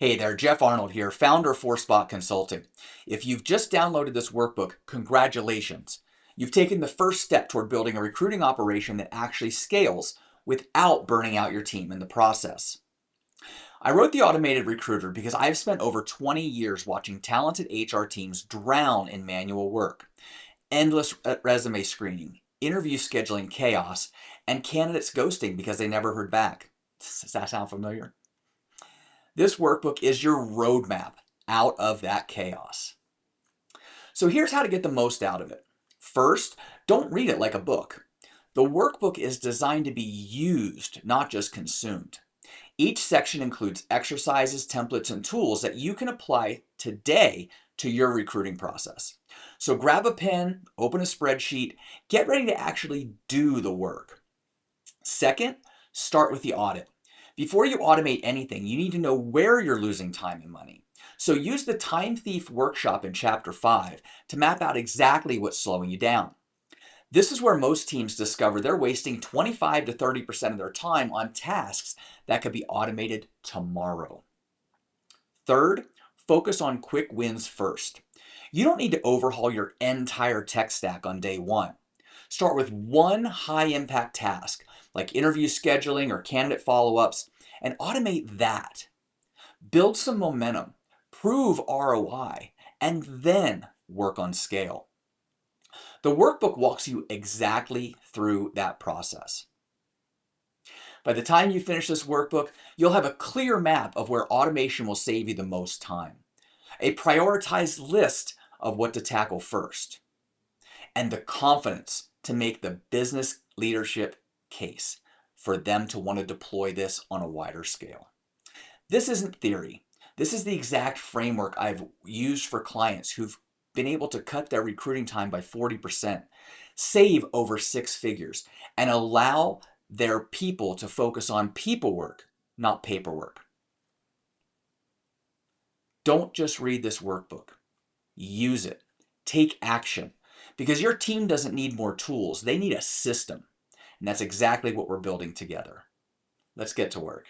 Hey there, Jeff Arnold here, founder of 4Spot Consulting. If you've just downloaded this workbook, congratulations. You've taken the first step toward building a recruiting operation that actually scales without burning out your team in the process. I wrote the Automated Recruiter because I've spent over 20 years watching talented HR teams drown in manual work, endless resume screening, interview scheduling chaos, and candidates ghosting because they never heard back. Does that sound familiar? This workbook is your roadmap out of that chaos. So here's how to get the most out of it. First, don't read it like a book. The workbook is designed to be used, not just consumed. Each section includes exercises, templates, and tools that you can apply today to your recruiting process. So grab a pen, open a spreadsheet, get ready to actually do the work. Second, start with the audit. Before you automate anything, you need to know where you're losing time and money. So use the Time Thief workshop in Chapter 5 to map out exactly what's slowing you down. This is where most teams discover they're wasting 25 to 30% of their time on tasks that could be automated tomorrow. Third, focus on quick wins first. You don't need to overhaul your entire tech stack on day one. Start with one high impact task like interview scheduling or candidate follow-ups and automate that. Build some momentum, prove ROI, and then work on scale. The workbook walks you exactly through that process. By the time you finish this workbook, you'll have a clear map of where automation will save you the most time, a prioritized list of what to tackle first, and the confidence to make the business leadership case for them to want to deploy this on a wider scale. This isn't theory. This is the exact framework I've used for clients who've been able to cut their recruiting time by 40%, save over six figures, and allow their people to focus on people work, not paperwork. Don't just read this workbook. Use it. Take action. Because your team doesn't need more tools. They need a system. And that's exactly what we're building together. Let's get to work.